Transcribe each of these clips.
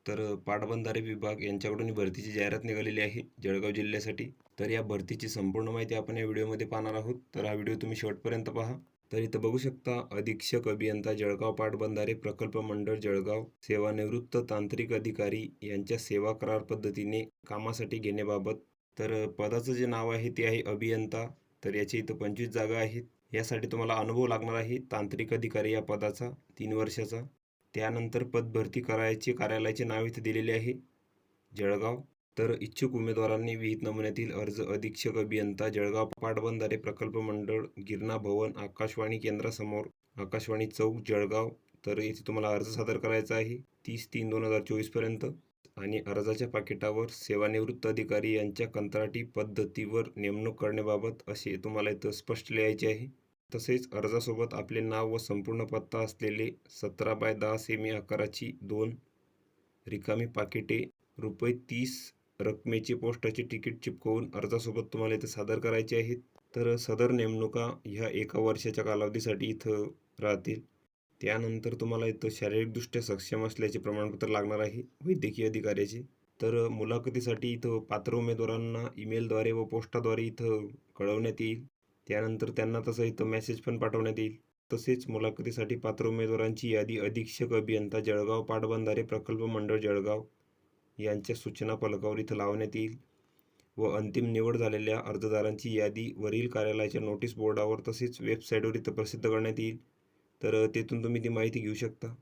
तर पाटबंधारे विभाग यांच्याकडून ही भरतीची जाहिरात निघालेली आहे जळगाव जिल्ह्यासाठी. तर या भरतीची संपूर्ण माहिती आपण या व्हिडिओमध्ये पाहणार आहोत. तर हा व्हिडिओ तुम्ही शेवटपर्यंत पहा. तर इथं बघू शकता, अधीक्षक अभियंता जळगाव पाटबंधारे प्रकल्प मंडळ जळगाव सेवानिवृत्त तांत्रिक अधिकारी यांच्या सेवा करार पद्धतीने कामासाठी घेण्याबाबत. तर पदाचं जे नाव आहे ते आहे अभियंता. तर याची इथं 25 जागा आहेत. यासाठी तुम्हाला अनुभव लागणार आहे तांत्रिक अधिकारी या पदाचा 3 वर्षाचा. त्यानंतर पदभरती करायचे कार्यालयाचे नाव इथे दिलेले आहे जळगाव. तर इच्छुक उमेदवारांनी विहित नमुन्यातील अर्ज अधीक्षक अभियंता जळगाव पाटबंधारे प्रकल्प मंडळ गिरणा भवन आकाशवाणी केंद्रासमोर आकाशवाणी चौक जळगाव. तर इथे तुम्हाला अर्ज सादर करायचा आहे 30/3/2024 पर्यंत. आणि अर्जाच्या पाकिटावर सेवानिवृत्त अधिकारी यांच्या कंत्राटी पद्धतीवर नेमणूक करण्याबाबत असे तुम्हाला इथं स्पष्ट लिहायचे आहे. तसेच अर्जासोबत आपले नाव व संपूर्ण पत्ता असलेले 17x10 सेमी आकाराची 2 रिकामी पाकिटे ₹30 रकमेची पोस्टाची तिकीट चिपकवून अर्जासोबत तुम्हाला इथं सादर करायचे आहेत. तर सदर नेमणुका ह्या 1 वर्षाच्या कालावधीसाठी इथं राहतील. त्यानंतर तुम्हाला इथं शारीरिकदृष्ट्या सक्षम असल्याचे प्रमाणपत्र लागणार आहे वैद्यकीय अधिकाऱ्याचे. तर मुलाखतीसाठी इथं पात्र उमेदवारांना ईमेलद्वारे व पोस्टाद्वारे इथं कळवण्यात येईल. त्यानंतर त्यांना तसं इथं मेसेज पण पाठवण्यात येईल. तसेच मुलाखतीसाठी पात्र उमेदवारांची यादी अधीक्षक अभियंता जळगाव पाटबंधारे प्रकल्प मंडळ जळगाव यांच्या सूचना फलकावर इथं लावण्यात येईल व अंतिम निवड झालेल्या अर्जदारांची यादी वरील कार्यालयाच्या नोटीस बोर्डावर तसेच वेबसाईटवर इथं प्रसिद्ध करण्यात येईल. तर तेथून तुम्ही ती माहिती घेऊ शकता.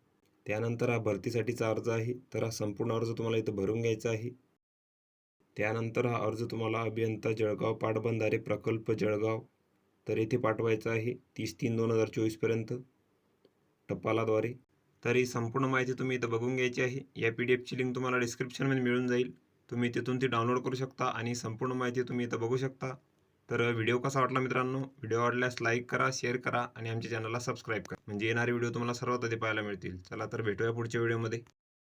त्यानंतर हा भरतीसाठीचा अर्ज आहे. तर हा संपूर्ण अर्ज तुम्हाला इथं भरून घ्यायचा आहे. त्यानंतर हा अर्ज तुम्हाला अभियंता जळगाव पाटबंधारे प्रकल्प जळगाव तर येथे पाठवायचा आहे 30/3/2024 पर्यंत टपालाद्वारे. तर ही संपूर्ण माहिती तुम्ही इथं बघून घ्यायची आहे. या PDF ची लिंक तुम्हाला डिस्क्रिप्शनमध्ये मिळून जाईल. तुम्ही तिथून ती डाउनलोड करू शकता आणि संपूर्ण माहिती तुम्ही इथं बघू शकता. तर व्हिडिओ कसा वाटला मित्रांनो? व्हिडिओ आवडल्यास लाईक करा, शेअर करा आणि आमच्या चॅनलला सबस्क्राईब करा. म्हणजे येणारे व्हिडिओ तुम्हाला सर्वात आधी पाहायला मिळतील. चला तर भेटूया पुढच्या व्हिडिओमध्ये.